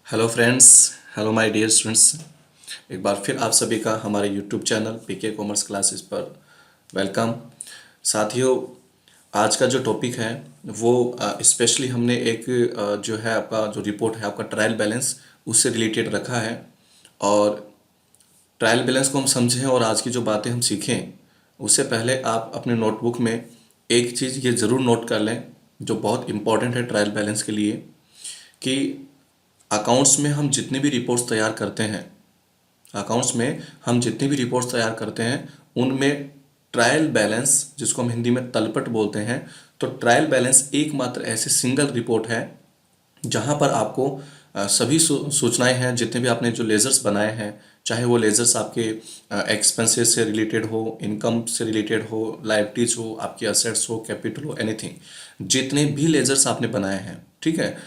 Hello friends. Hello my dear students. एक बार फिर आप सभी का हमारे YouTube channel PK commerce classes पर वेलकम। साथियों, आज का जो टॉपिक है वो स्पेशली हमने एक जो है आपका जो रिपोर्ट है आपका ट्रायल बैलेंस उससे रिलेटेड रखा है। और ट्रायल बैलेंस को हम समझें और आज की जो बातें हम सीखें उससे पहले आप अपने नोटबुक में एक चीज़ ये ज़रूर नोट कर लें जो बहुत इम्पॉर्टेंट है ट्रायल बैलेंस के लिए, कि अकाउंट्स में हम जितने भी रिपोर्ट्स तैयार करते हैं अकाउंट्स में हम जितनी भी रिपोर्ट्स तैयार करते हैं उनमें ट्रायल बैलेंस, जिसको हम हिंदी में तलपट बोलते हैं, तो ट्रायल बैलेंस एकमात्र ऐसी सिंगल रिपोर्ट है जहां पर आपको सभी सूचनाएं हैं, जितने भी आपने जो लेजर्स बनाए हैं, चाहे वो लेजर्स आपके एक्सपेंसेस से रिलेटेड हो, इनकम से रिलेटेड हो, लाइबिलिटीज हो, आपकी असेट्स हो, कैपिटल हो, एनीथिंग, जितने भी लेजर्स आपने बनाए हैं, ठीक है,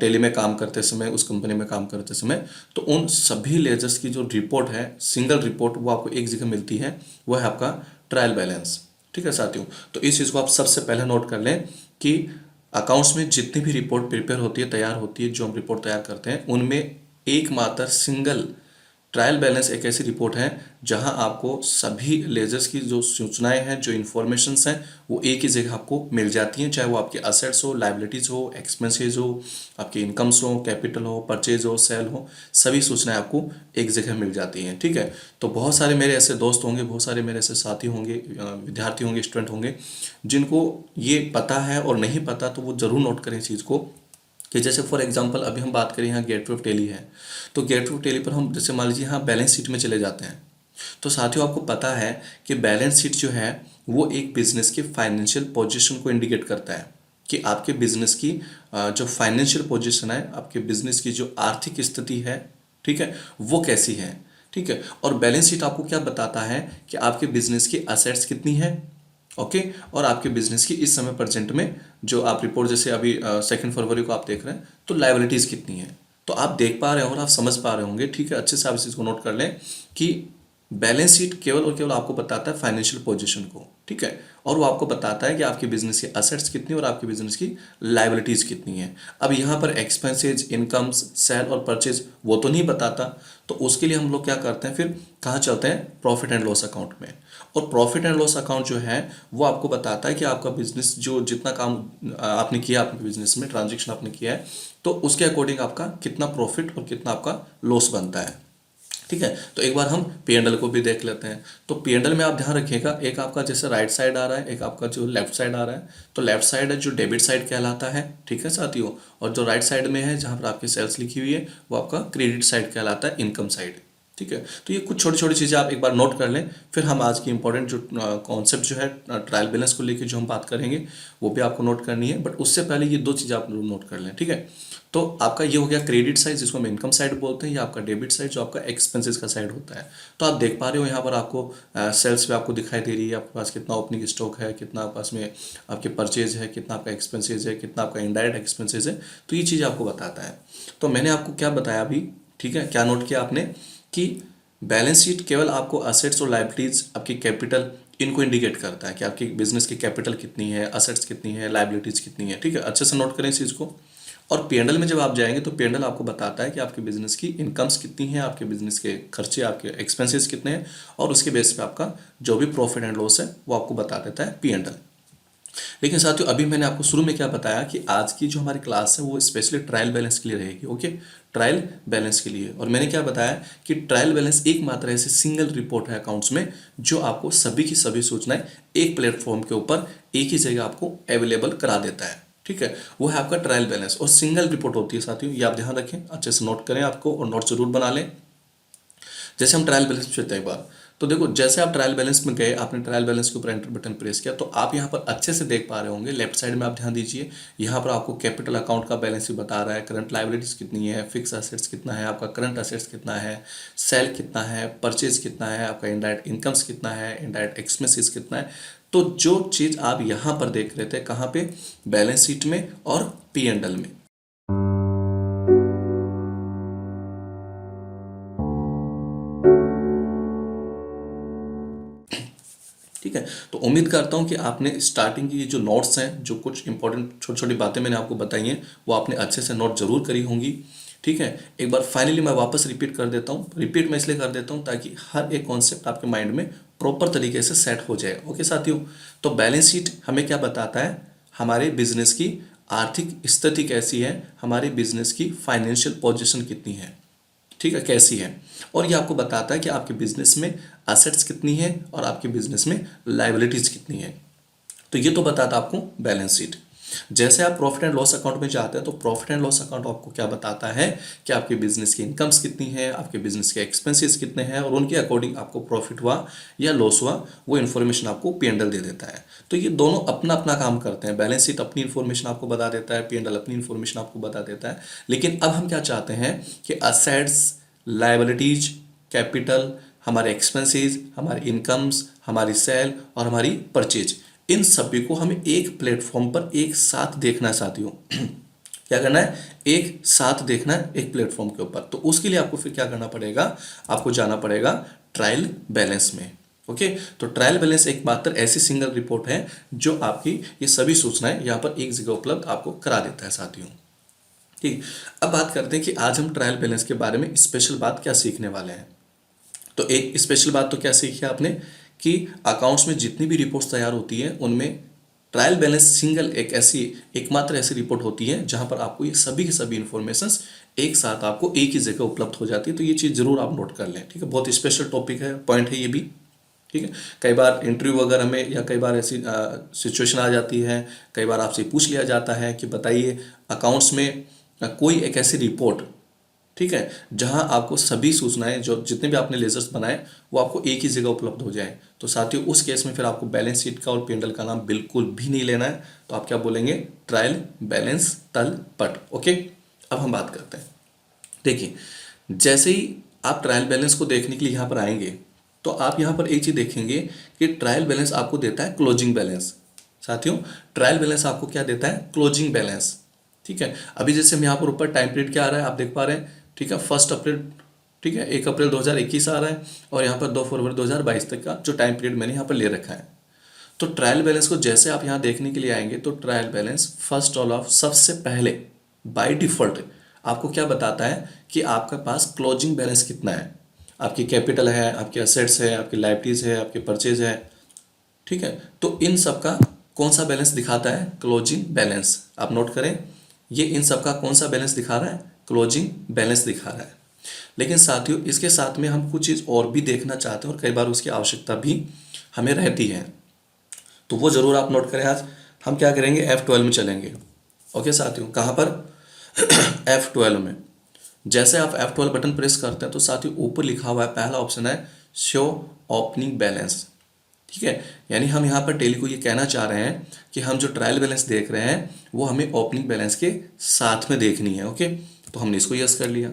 टेली में काम करते समय, उस कंपनी में काम करते समय, तो उन सभी लेजर्स की जो रिपोर्ट है, सिंगल रिपोर्ट, वो आपको एक जगह मिलती है, वो है आपका ट्रायल बैलेंस। ठीक है साथियों, तो इस चीज़ को आप सबसे पहले नोट कर लें कि अकाउंट्स में जितनी भी रिपोर्ट प्रिपेयर होती है, तैयार होती है, जो हम रिपोर्ट तैयार करते हैं, उनमें एकमात्र सिंगल ट्रायल बैलेंस एक ऐसी रिपोर्ट है जहां आपको सभी लेजर्स की जो सूचनाएं हैं, जो इन्फॉर्मेशंस हैं, वो एक ही जगह आपको मिल जाती हैं, चाहे वो आपके असेट्स हो, लाइबिलिटीज हो, एक्सपेंसेस हो, आपके इनकम्स हो, कैपिटल हो, परचेज हो, सेल हो, सभी सूचनाएं आपको एक जगह मिल जाती हैं। ठीक है, तो बहुत सारे मेरे ऐसे दोस्त होंगे, बहुत सारे मेरे ऐसे साथी होंगे, विद्यार्थी होंगे, स्टूडेंट होंगे, जिनको ये पता है, और नहीं पता तो वो जरूर नोट करें इस चीज़ को, कि जैसे फॉर एग्जांपल अभी हम बात करें यहाँ गेटवे ऑफ टेली है, तो गेटवे ऑफ टेली पर हम जैसे मान लीजिए यहाँ बैलेंस शीट में चले जाते हैं, तो साथियों आपको पता है कि बैलेंस शीट जो है वो एक बिजनेस की फाइनेंशियल पोजीशन को इंडिकेट करता है, कि आपके बिजनेस की जो फाइनेंशियल पोजीशन है, आपके बिजनेस की जो आर्थिक स्थिति है, ठीक है, वो कैसी है। ठीक है, और बैलेंस शीट आपको क्या बताता है कि आपके बिजनेस की असेट्स कितनी है, ओके, और आपके बिजनेस की इस समय प्रेजेंट में जो आप रिपोर्ट, जैसे अभी 2 फरवरी को आप देख रहे हैं, तो लाइबिलिटीज कितनी है, तो आप देख पा रहे हो और आप समझ पा रहे होंगे। ठीक है, अच्छे से आप इस चीज़ को नोट कर लें कि बैलेंस शीट केवल और केवल आपको बताता है फाइनेंशियल पोजीशन को, ठीक है, और वो आपको बताता है कि आपके बिजनेस की असेट्स कितनी और आपके बिजनेस की लाइबिलिटीज कितनी है। अब यहाँ पर एक्सपेंसेज, इनकम्स, सेल और परचेज वो तो नहीं बताता, तो उसके लिए हम लोग क्या करते हैं, फिर कहाँ चलते हैं, प्रॉफिट एंड लॉस अकाउंट में। और प्रॉफिट एंड लॉस अकाउंट जो है वो आपको बताता है कि आपका बिजनेस जो जितना काम आपने किया, आपके बिजनेस में ट्रांजेक्शन आपने किया है, तो उसके अकॉर्डिंग आपका कितना प्रॉफिट और कितना आपका लॉस बनता है। ठीक है, तो एक बार हम P&L को भी देख लेते हैं। तो P&L में आप ध्यान रखिएगा, एक आपका जैसे राइट साइड आ रहा है, एक आपका जो लेफ्ट साइड आ रहा है, तो लेफ्ट साइड है जो डेबिट साइड कहलाता है, ठीक है साथियों, और जो राइट साइड में है जहाँ पर आपकी सेल्स लिखी हुई है वो आपका क्रेडिट साइड कहलाता है, इनकम साइड। ठीक है, तो ये कुछ छोटी छोटी चीज़ें आप एक बार नोट कर लें, फिर हम आज की इंपॉर्टेंट जो कॉन्सेप्ट जो है ट्रायल बैलेंस को लेकर जो हम बात करेंगे वो भी आपको नोट करनी है, बट उससे पहले ये दो चीज़ें आप नोट कर लें। ठीक है, तो आपका ये हो गया क्रेडिट साइड, जिसको हम इनकम साइड बोलते हैं, या आपका डेबिट साइड जो आपका एक्सपेंसेस का साइड होता है। तो आप देख पा रहे हो यहाँ पर आपको सेल्स पे आपको दिखाई दे रही है, आपके पास कितना ओपनिंग स्टॉक है, कितना आपके पास में आपके परचेज है, कितना आपका एक्सपेंसेज है, कितना आपका इनडायरेक्ट एक्सपेंसेज है, तो ये चीज़ आपको बताता है। तो मैंने आपको क्या बताया अभी, ठीक है, क्या नोट किया आपने, कि बैलेंस शीट केवल आपको असेट्स और लाइबिलिटीज, आपकी कैपिटल, इनको इंडिकेट करता है कि आपकी बिजनेस की कैपिटल कितनी है, असेट्स कितनी है, लाइबिलिटीज कितनी है। ठीक है, अच्छे से नोट करें इस चीज़ को। और P&L में जब आप जाएंगे तो P&L आपको बताता है कि आपके बिजनेस की इनकम्स कितनी है, आपके बिजनेस के खर्चे, आपके एक्सपेंसेस कितने हैं, और उसके बेस पे आपका जो भी प्रॉफिट एंड लॉस है वो आपको बता देता है P&L। लेकिन साथियों अभी मैंने आपको शुरू में क्या बताया कि आज की जो हमारी क्लास है वो स्पेशली ट्रायल बैलेंस के लिए रहेगी। ओके, ट्रायल बैलेंस के लिए, और मैंने क्या बताया कि ट्रायल बैलेंस एकमात्र ऐसी सिंगल रिपोर्ट है अकाउंट्स में जो आपको सभी की सभी सूचनाएं एक प्लेटफॉर्म के ऊपर एक ही जगह आपको अवेलेबल करा देता है। ठीक है, वो है आपका ट्रायल बैलेंस, और सिंगल रिपोर्ट होती है साथियों, ये आप ध्यान रखें, अच्छे से नोट करें आपको, और नोट जरूर बना लें। जैसे हम ट्रायल बैलेंस चलते हैं एक बार, तो देखो जैसे आप ट्रायल बैलेंस में गए, आपने ट्रायल बैलेंस के ऊपर एंटर बटन प्रेस किया, तो आप यहाँ पर अच्छे से देख पा रहे होंगे, लेफ्ट साइड में आप ध्यान दीजिए, यहाँ पर आपको कैपिटल अकाउंट का बैलेंस भी बता रहा है, करंट लाइबिलिटीज कितनी है, फिक्स असेट्स कितना है, आपका करंट असेट्स कितना है, सेल कितना है, परचेज कितना है, आपका इनडायरेक्ट इनकम्स कितना है, इनडायरेक्ट एक्सपेंसेस कितना है। तो जो चीज़ आप यहाँ पर देख रहे थे, कहाँ पे, बैलेंस शीट में और P&L में। ठीक है, तो उम्मीद करता हूँ कि आपने स्टार्टिंग की जो नोट्स हैं, जो कुछ इंपॉर्टेंट छोटी छोटी बातें मैंने आपको बताई हैं, वो आपने अच्छे से नोट जरूर करी होंगी। ठीक है, एक बार फाइनली मैं वापस रिपीट कर देता हूँ। रिपीट मैं इसलिए कर देता हूँ ताकि हर एक कॉन्सेप्ट आपके माइंड में प्रॉपर तरीके से सेट हो जाए। ओके साथियों, तो बैलेंस शीट हमें क्या बताता है, हमारे बिजनेस की आर्थिक स्थिति कैसी है, हमारे बिजनेस की फाइनेंशियल पोजीशन कितनी है, ठीक है, कैसी है। और ये आपको बताता है कि आपके बिजनेस में असेट्स कितनी है और आपके बिजनेस में लायबिलिटीज कितनी है। तो ये तो बताता है आपको बैलेंस शीट। जैसे आप प्रॉफिट एंड लॉस अकाउंट में जाते हैं तो प्रॉफिट एंड लॉस अकाउंट आपको क्या बताता है कि आपके बिजनेस की इनकम्स कितनी है, आपके बिजनेस के एक्सपेंसेस कितने हैं, और उनके अकॉर्डिंग आपको प्रॉफिट हुआ या लॉस हुआ वो इन्फॉर्मेशन आपको पी&एल दे देता है। तो ये दोनों अपना अपना काम करते हैं। बैलेंस शीट अपनी इन्फॉर्मेशन आपको बता देता है, पी&एल अपनी इन्फॉर्मेशन आपको बता देता है। लेकिन अब हम क्या चाहते हैं कि असेट्स, लायबिलिटीज, कैपिटल, हमारे एक्सपेंसेस, हमारी इनकम्स, हमारी सेल और हमारी परचेज, इन सभी को हमें एक प्लेटफॉर्म पर एक साथ देखना है साथियों। क्या करना है, एक साथ देखना है एक प्लेटफॉर्म के ऊपर। तो उसके लिए आपको फिर क्या करना पड़ेगा, आपको जाना पड़ेगा ट्रायल बैलेंस में। ओके, तो ट्रायल बैलेंस एक मात्र ऐसी सिंगल रिपोर्ट है जो आपकी ये सभी सूचनाएं यहाँ पर एक जगह उपलब्ध आपको करा देता है साथियों। ठीक, अब बात करते हैं कि आज हम ट्रायल बैलेंस के बारे में स्पेशल बात क्या सीखने वाले हैं। तो एक स्पेशल बात तो क्या सीखी आपने कि अकाउंट्स में जितनी भी रिपोर्ट्स तैयार होती है उनमें ट्रायल बैलेंस सिंगल एकमात्र ऐसी रिपोर्ट होती है जहां पर आपको ये सभी की सभी इंफॉर्मेशंस एक साथ आपको एक ही जगह उपलब्ध हो जाती है। तो ये चीज़ जरूर आप नोट कर लें, ठीक है, बहुत स्पेशल टॉपिक है, पॉइंट है ये भी। ठीक है, कई बार इंटरव्यू वगैरह में या कई बार ऐसी सिचुएशन आ जाती है, कई बार आपसे पूछ लिया जाता है कि बताइए अकाउंट्स में कोई एक ऐसी रिपोर्ट, ठीक है, जहां आपको सभी सूचनाएं जो जितने भी आपने लेजर्स बनाए वो आपको एक ही जगह उपलब्ध हो जाए। तो साथियों उस केस में फिर आपको बैलेंस शीट का और पी&एल का नाम बिल्कुल भी नहीं लेना है। तो आप क्या बोलेंगे, ट्रायल बैलेंस तल पट। ओके, अब हम बात करते हैं। देखिए, जैसे ही आप ट्रायल बैलेंस को देखने के लिए यहाँ पर आएंगे तो आप यहाँ पर एक चीज़ देखेंगे कि ट्रायल बैलेंस आपको देता है क्लोजिंग बैलेंस। साथियों, ट्रायल बैलेंस आपको क्या देता है, क्लोजिंग बैलेंस। ठीक है, अभी जैसे हम यहाँ पर ऊपर टाइम पीरियड क्या आ रहा है आप देख पा रहे हैं, ठीक है, 1 अप्रैल, ठीक है, 1 अप्रैल 2021 आ रहा है, और यहाँ पर 2 फरवरी 2022 तक का जो टाइम पीरियड मैंने यहाँ पर ले रखा है। तो ट्रायल बैलेंस को जैसे आप यहाँ देखने के लिए आएंगे तो ट्रायल बैलेंस फर्स्ट ऑफ सबसे पहले बाय डिफॉल्ट आपको क्या बताता है कि आपके पास क्लोजिंग बैलेंस कितना है, आपकी कैपिटल है, आपके असेट्स है, आपकी लायबिलिटीज है, आपके परचेज है। ठीक है, तो इन सब का कौन सा बैलेंस दिखाता है, क्लोजिंग बैलेंस। आप नोट करें, ये इन सब का कौन सा बैलेंस दिखा रहा है, क्लोजिंग बैलेंस दिखा रहा है। लेकिन साथियों इसके साथ में हम कुछ चीज़ और भी देखना चाहते हैं और कई बार उसकी आवश्यकता भी हमें रहती है, तो वो ज़रूर आप नोट करें। आज हम क्या करेंगे, F12 में चलेंगे। ओके साथियों, कहाँ पर F12 में। जैसे आप F12 बटन प्रेस करते हैं तो साथियों ऊपर लिखा हुआ है, पहला ऑप्शन है शो ओपनिंग बैलेंस। ठीक है, यानी हम यहाँ पर टेली को ये कहना चाह रहे हैं कि हम जो ट्रायल बैलेंस देख रहे हैं वो हमें ओपनिंग बैलेंस के साथ में देखनी है। ओके, तो हमने इसको यस कर लिया।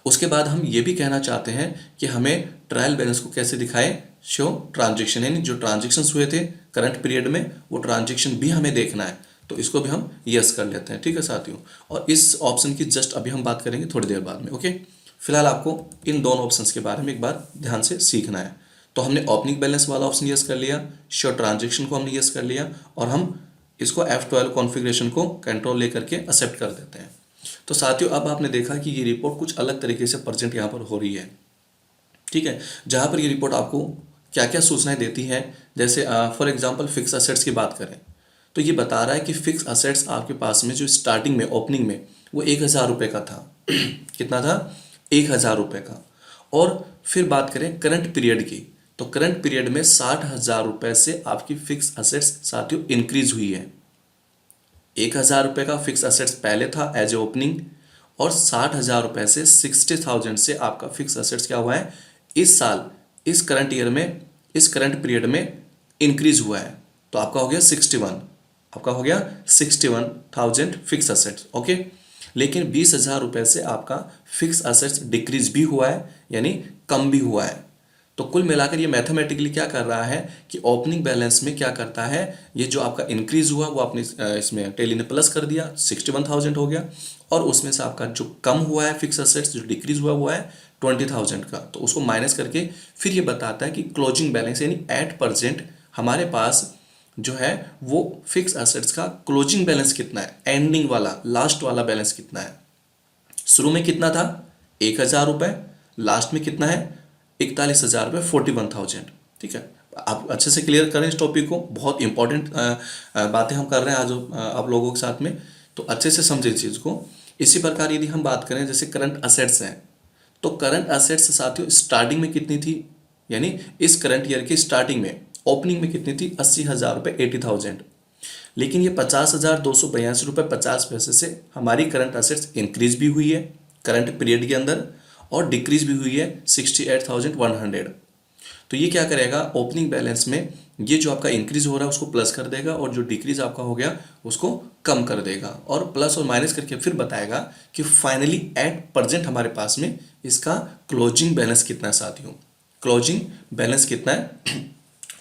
उसके बाद हम ये भी कहना चाहते हैं कि हमें ट्रायल बैलेंस को कैसे दिखाएं, शो ट्रांजेक्शन, यानी जो ट्रांजेक्शन्स हुए थे करंट पीरियड में वो ट्रांजेक्शन भी हमें देखना है। तो इसको भी हम यस कर लेते हैं। ठीक है साथियों, और इस ऑप्शन की जस्ट अभी हम बात करेंगे थोड़ी देर बाद में। ओके, फिलहाल आपको इन दोनों ऑप्शंस के बारे में एक बार ध्यान से सीखना है। तो हमने ओपनिंग बैलेंस वाला ऑप्शन यस कर लिया, शो ट्रांजेक्शन को हमने यस कर लिया, और हम इसको F12 कॉन्फ़िगरेशन को कंट्रोल लेकर के एक्सेप्ट कर देते हैं। तो साथियों अब आपने देखा कि ये रिपोर्ट कुछ अलग तरीके से प्रेजेंट यहाँ पर हो रही है। ठीक है, जहाँ पर ये रिपोर्ट आपको क्या क्या सूचनाएं देती है, जैसे फॉर एग्जांपल फिक्स असेट्स की बात करें तो ये बता रहा है कि फिक्स असेट्स आपके पास में जो स्टार्टिंग में ओपनिंग में वो 1,000 रुपये का था। कितना था, 1,000 रुपये का। और फिर बात करें करंट पीरियड की, तो करंट पीरियड में 60,000 रुपये से आपकी फिक्स असेट्स साथियों इंक्रीज हुई है। 1,000 रुपये का फिक्स असेट्स पहले था एज ए ओपनिंग, और 60,000 रुपये से 60,000 से आपका फिक्स असेट्स क्या हुआ है, इस साल, इस करंट ईयर में, इस करंट पीरियड में इंक्रीज हुआ है। तो आपका हो गया 61, आपका हो गया 61,000 फिक्स असेट्स। ओके, लेकिन 20,000 रुपये से आपका फिक्स असेट्स डिक्रीज भी हुआ है, यानी कम भी हुआ है। तो कुल मिलाकर ये मैथमेटिकली क्या कर रहा है कि ओपनिंग बैलेंस में क्या करता है, ये जो आपका इंक्रीज हुआ वो आपने इसमें टेली ने प्लस कर दिया, 61,000 हो गया, और उसमें से आपका जो कम हुआ है फिक्स असेट्स, जो डिक्रीज हुआ है 20,000 का, तो उसको माइनस करके फिर ये बताता है कि क्लोजिंग बैलेंस यानी एट परसेंट हमारे पास जो है वो फिक्स असेट्स का क्लोजिंग बैलेंस कितना है, एंडिंग वाला, लास्ट वाला बैलेंस कितना है। शुरू में कितना था 1,000 रुपये, लास्ट में कितना है 41,000 रुपये, 41,000। ठीक है, आप अच्छे से क्लियर करें इस टॉपिक को, बहुत इंपॉर्टेंट बातें हम कर रहे हैं आज आप लोगों के साथ में, तो अच्छे से समझे इस चीज़ को। इसी प्रकार यदि हम बात करें जैसे करंट असेट्स हैं, तो करंट असेट्स साथियों स्टार्टिंग में कितनी थी, यानी इस करंट ईयर की स्टार्टिंग में ओपनिंग में कितनी थी 80,000 रुपये, 80,000। लेकिन ये 50,282 रुपये 50 पैसे से हमारी करंट असेट्स इंक्रीज भी हुई है करंट पीरियड के अंदर, और डिक्रीज भी हुई है 68,100। तो ये क्या करेगा, ओपनिंग बैलेंस में ये जो आपका इंक्रीज हो रहा है उसको प्लस कर देगा, और जो डिक्रीज आपका हो गया उसको कम कर देगा, और प्लस और माइनस करके फिर बताएगा कि फाइनली एट प्रेजेंट हमारे पास में इसका क्लोजिंग बैलेंस कितना है साथियों। क्लोजिंग बैलेंस कितना है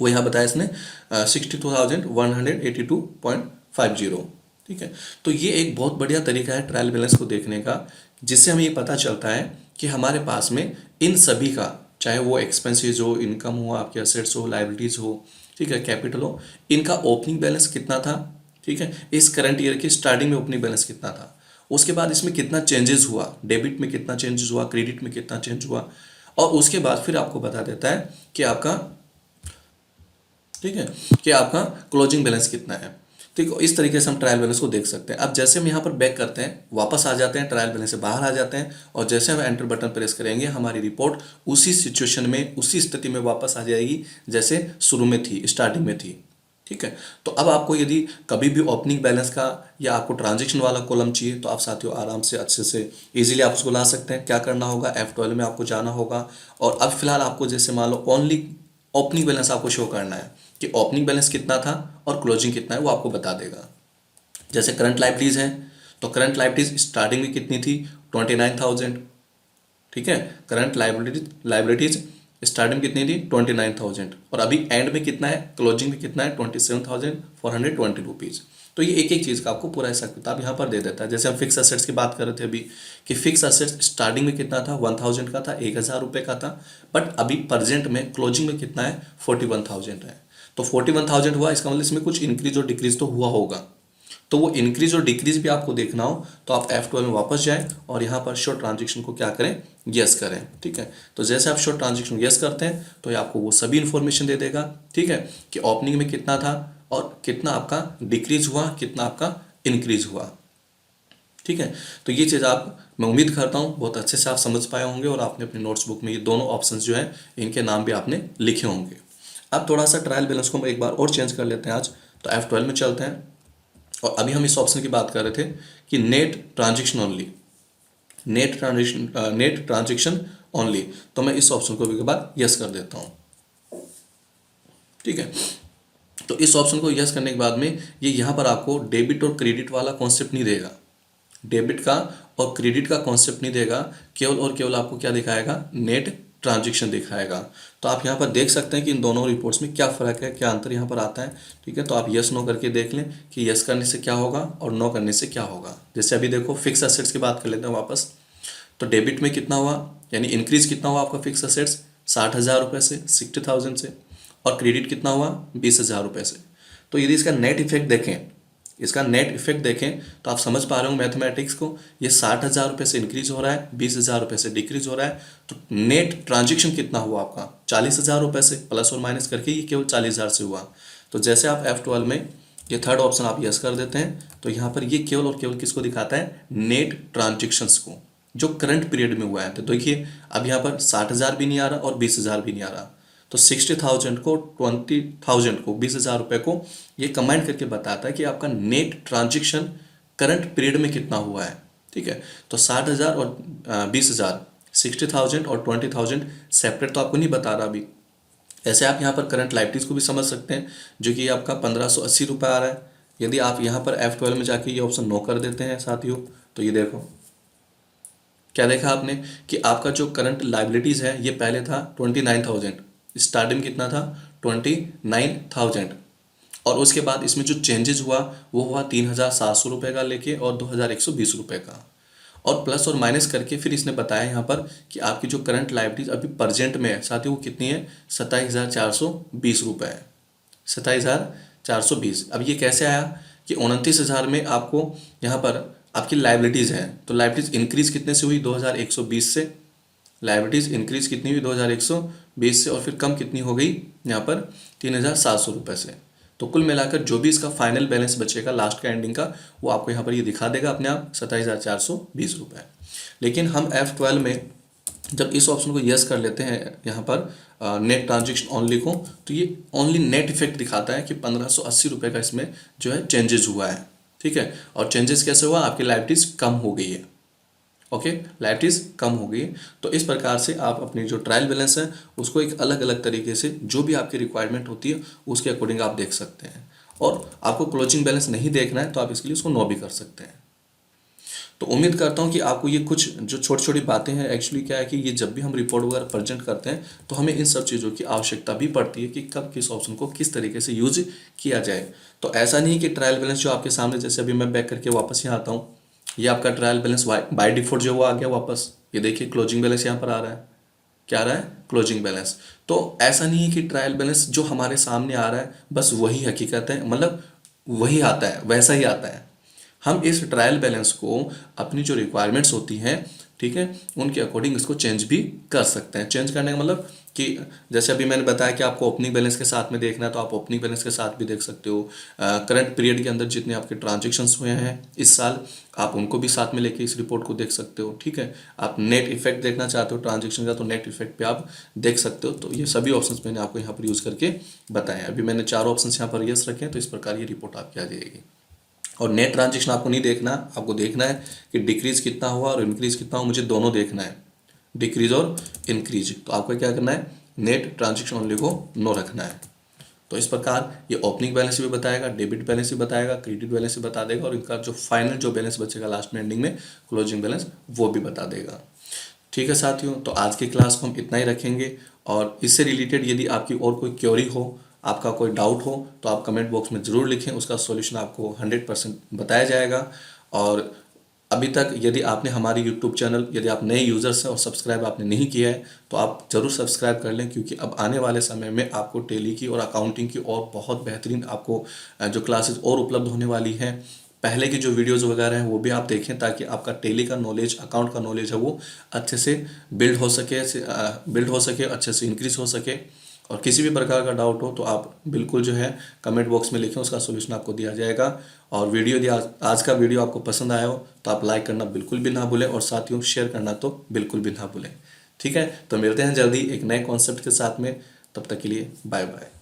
वो यहाँ बताया इसने 62,182.50। ठीक है, तो ये एक बहुत बढ़िया तरीका है ट्रायल बैलेंस को देखने का, जिससे हमें ये पता चलता है कि हमारे पास में इन सभी का, चाहे वो एक्सपेंसेस हो, इनकम हो, आपके असेट्स हो, लाइबिलिटीज हो, ठीक है, कैपिटल हो, इनका ओपनिंग बैलेंस कितना था। ठीक है, इस करंट ईयर की स्टार्टिंग में ओपनिंग बैलेंस कितना था, उसके बाद इसमें कितना चेंजेस हुआ, डेबिट में कितना चेंजेस हुआ, क्रेडिट में कितना चेंज हुआ, और उसके बाद फिर आपको बता देता है कि आपका, ठीक है, कि आपका क्लोजिंग बैलेंस कितना है। ठीक है, इस तरीके से हम ट्रायल बैलेंस को देख सकते हैं। अब जैसे हम यहाँ पर बैक करते हैं, वापस आ जाते हैं, ट्रायल बैलेंस से बाहर आ जाते हैं, और जैसे हम एंटर बटन प्रेस करेंगे हमारी रिपोर्ट उसी सिचुएशन में, उसी स्थिति में वापस आ जाएगी जैसे शुरू में थी, स्टार्टिंग में थी। ठीक है, तो अब आपको यदि कभी भी ओपनिंग बैलेंस का या आपको ट्रांजेक्शन वाला कॉलम चाहिए, तो आप साथियों आराम से अच्छे से इजीली आप उसको ला सकते हैं। क्या करना होगा, F12 में आपको जाना होगा, और अब फिलहाल आपको जैसे मान लो ओनली ओपनिंग बैलेंस आपको शो करना है कि ओपनिंग बैलेंस कितना था और क्लोजिंग कितना है, वो आपको बता देगा। जैसे करंट लाइबिलिटीज है, तो करंट लाइबिलिटीज स्टार्टिंग में कितनी थी 29,000। ठीक है, करंट लाइबिलिटीज स्टार्टिंग में कितनी थी 29,000, और अभी एंड में कितना है, क्लोजिंग में कितना है 27,420 रुपीज़। तो ये एक एक चीज़ का आपको पूरा हिसाब किताब यहाँ पर दे देता है। जैसे हम फिक्स असेट्स की बात कर रहे थे अभी, कि फिक्स असेट्स स्टार्टिंग में कितना था 1,000 का था, 1,000 रुपये का था, बट अभी प्रेजेंट में क्लोजिंग में कितना है 41,000 है। तो 41,000 हुआ, इसका मतलब इसमें कुछ इंक्रीज और डिक्रीज तो हुआ होगा। तो वो इंक्रीज और डिक्रीज भी आपको देखना हो तो आप F12 में वापस जाएं, और यहाँ पर शो ट्रांजेक्शन को क्या करें, यस करें। ठीक है, तो जैसे आप शो ट्रांजेक्शन यस करते हैं तो ये आपको वो सभी इन्फॉर्मेशन दे देगा। ठीक है, कि ओपनिंग में कितना था और कितना आपका डिक्रीज हुआ, कितना आपका इंक्रीज हुआ। ठीक है, तो ये चीज़ आप, मैं उम्मीद करता हूँ बहुत अच्छे से आप समझ पाए होंगे, और आपने अपनी नोट्स बुक में ये दोनों ऑप्शंस जो है इनके नाम भी आपने लिखे होंगे। अब थोड़ा सा ट्रायल बैलेंस को हम एक बार और चेंज कर लेते हैं आज, तो F12 में चलते हैं, और अभी हम इस ऑप्शन की बात कर रहे थे कि net transaction only, net transaction only, तो मैं इस ऑप्शन को भी एक बार यस कर देता हूँ। ठीक है, तो इस ऑप्शन को यस करने के बाद में ये यहाँ पर आपको डेबिट और क्रेडिट वाला कॉन्सेप्ट नहीं देगा, डेबिट का और क्रेडिट का कॉन्सेप्ट नहीं देगा, केवल और केवल आपको क्या दिखाएगा, नेट ट्रांजेक्शन दिखाएगा। तो आप यहाँ पर देख सकते हैं कि इन दोनों रिपोर्ट्स में क्या फ़र्क है, क्या अंतर यहाँ पर आता है। ठीक है, तो आप यस नो करके देख लें कि यस करने से क्या होगा और नो करने से क्या होगा। जैसे अभी देखो फिक्स असेट्स की बात कर लेते हैं वापस, तो डेबिट में कितना हुआ, यानी इंक्रीज कितना हुआ आपका फिक्स असेट्स 60,000 रुपये से, 60,000 से, और क्रेडिट कितना हुआ 20,000 रुपये से। तो यदि इसका नेट इफेक्ट देखें, इसका नेट इफेक्ट देखें तो आप समझ पा रहे हो मैथमेटिक्स को, ये 60,000 रुपये से इंक्रीज हो रहा है, 20,000 रुपये से डिक्रीज हो रहा है, तो नेट ट्रांजेक्शन कितना हुआ आपका 40,000 रुपये से, प्लस और माइनस करके ये केवल 40,000 से हुआ। तो जैसे आप F12 में ये थर्ड ऑप्शन आप यस कर देते हैं, तो यहाँ पर ये केवल और केवल किसको दिखाता है, नेट ट्रांजेक्शन्स को, जो करंट पीरियड में हुआ है। तो देखिए अब यहाँ पर 60,000 भी नहीं आ रहा और 20,000 भी नहीं आ रहा, तो 60,000 को, 20,000 को, 20,000 रुपये को ये कंबाइन करके बताता है कि आपका नेट ट्रांजेक्शन करंट पीरियड में कितना हुआ है। ठीक है, तो 60,000 और 20,000, 60,000 और 20,000 सेपरेट तो आपको नहीं बता रहा अभी। ऐसे आप यहाँ पर करंट लाइबिलिटीज़ को भी समझ सकते हैं, जो कि आपका 1,580 रुपये आ रहा है। यदि आप यहाँ पर F12 में जाके ये ऑप्शन नो कर देते हैं साथियों, तो ये देखो क्या देखा आपने कि आपका जो करंट लाइबिलिटीज़ है ये पहले था 29,000, स्टार्टिंग कितना था 29,000, और उसके बाद इसमें जो चेंजेस हुआ वो हुआ 3,700 रुपये का लेके और 2,120 रुपये का, और प्लस और माइनस करके फिर इसने बताया यहाँ पर कि आपकी जो करंट लाइबिलिटीज़ अभी प्रेजेंट में है साथियों वो कितनी है 27,420 रुपये है, 27,420। अब ये कैसे आया कि 29,000 में आपको यहाँ पर आपकी लाइबिलिटीज़ हैं, तो लाइबिलिटीज़ इंक्रीज़ कितने से हुई 2120 से, लाइबिलिटीज़ इंक्रीज़ कितनी हुई 2120 से, और फिर कम कितनी हो गई यहाँ पर 3700 रुपये से। तो कुल मिलाकर जो भी इसका फाइनल बैलेंस बचेगा लास्ट का एंडिंग का, वो आपको यहाँ पर ये दिखा देगा अपने आप 27,420 रुपये। लेकिन हम F12 में जब इस ऑप्शन को यस कर लेते हैं यहाँ पर नेट ट्रांजेक्शन ओनली को, तो ये ओनली नेट इफेक्ट दिखाता है कि 1580 रुपये का इसमें जो है चेंजेस हुआ है। ठीक है, और चेंजेस कैसे हुआ, आपकी लाइबिलिटीज कम हो गई है। ओके, लाइबिलिटीज कम हो गई है। तो इस प्रकार से आप अपनी जो ट्रायल बैलेंस है उसको एक अलग अलग तरीके से जो भी आपकी रिक्वायरमेंट होती है उसके अकॉर्डिंग आप देख सकते हैं। और आपको क्लोजिंग बैलेंस नहीं देखना है तो आप इसके लिए उसको नो भी कर सकते हैं। तो उम्मीद करता हूँ कि आपको ये कुछ जो छोटी छोटी बातें हैं, एक्चुअली क्या है कि ये जब भी हम रिपोर्ट वगैरह प्रेजेंट करते हैं तो हमें इन सब चीज़ों की आवश्यकता भी पड़ती है कि कब किस ऑप्शन को किस तरीके से यूज किया जाए। तो ऐसा नहीं है कि ट्रायल बैलेंस जो आपके सामने, जैसे अभी मैं बैक करके वापस यहाँ आता हूँ, ये आपका ट्रायल बैलेंस बाय डिफॉल्ट जो वो आ गया वापस, ये देखिए क्लोजिंग बैलेंस यहाँ पर आ रहा है, क्या आ रहा है, क्लोजिंग बैलेंस। तो ऐसा नहीं है कि ट्रायल बैलेंस जो हमारे सामने आ रहा है बस वही हकीकत है, मतलब वही आता है, वैसा ही आता है। हम इस ट्रायल बैलेंस को अपनी जो रिक्वायरमेंट्स होती हैं, ठीक है, उनके अकॉर्डिंग इसको चेंज भी कर सकते हैं। चेंज करने का मतलब कि जैसे अभी मैंने बताया कि आपको ओपनिंग बैलेंस के साथ में देखना है तो आप ओपनिंग बैलेंस के साथ भी देख सकते हो। करंट पीरियड के अंदर जितने आपके ट्रांजेक्शन्स हुए हैं इस साल, आप उनको भी साथ में लेके इस रिपोर्ट को देख सकते हो। ठीक है, आप नेट इफेक्ट देखना चाहते हो ट्रांजेक्शन का तो नेट इफेक्ट पे आप देख सकते हो। तो ये सभी ऑप्शंस मैंने आपको यहाँ पर यूज़ करके बताए। अभी मैंने 4 ऑप्शंस यहाँ पर यस रखे हैं, तो इस प्रकार ये रिपोर्ट आपकी आ जाएगी। और नेट ट्रांजेक्शन आपको नहीं देखना, आपको देखना है कि डिक्रीज कितना हुआ और इंक्रीज कितना हुआ, मुझे दोनों देखना है, डिक्रीज और इंक्रीज। तो आपको क्या करना है, नेट ट्रांजेक्शन ओनली को नो रखना है। तो इस प्रकार ये ओपनिंग बैलेंस भी बताएगा, डेबिट बैलेंस भी बताएगा, क्रेडिट बैलेंस भी बता देगा, और इनका जो फाइनल जो बैलेंस बचेगा लास्ट में एंडिंग में क्लोजिंग बैलेंस, वो भी बता देगा। ठीक है साथियों, तो आज की क्लास को हम इतना ही रखेंगे। और इससे रिलेटेड यदि आपकी और कोई क्वेरी हो, आपका कोई डाउट हो, तो आप कमेंट बॉक्स में ज़रूर लिखें, उसका सॉल्यूशन आपको 100% बताया जाएगा। और अभी तक यदि आपने हमारी यूट्यूब चैनल, यदि आप नए यूज़र्स हैं और सब्सक्राइब आपने नहीं किया है तो आप ज़रूर सब्सक्राइब कर लें, क्योंकि अब आने वाले समय में आपको टेली की और अकाउंटिंग की और बहुत बेहतरीन आपको जो क्लासेस और उपलब्ध होने वाली हैं। पहले की जो वीडियोज़ वगैरह हैं वो भी आप देखें, ताकि आपका टेली का नॉलेज, अकाउंट का नॉलेज है वो अच्छे से बिल्ड हो सके, अच्छे से इंक्रीज हो सके। और किसी भी प्रकार का डाउट हो तो आप बिल्कुल जो है कमेंट बॉक्स में लिखें, उसका सॉल्यूशन आपको दिया जाएगा। और वीडियो यदि आज का वीडियो आपको पसंद आया हो तो आप लाइक करना बिल्कुल भी ना भूलें, और साथियों शेयर करना तो बिल्कुल भी ना भूलें। ठीक है, तो मिलते हैं जल्दी एक नए कॉन्सेप्ट के साथ में, तब तक के लिए बाय बाय।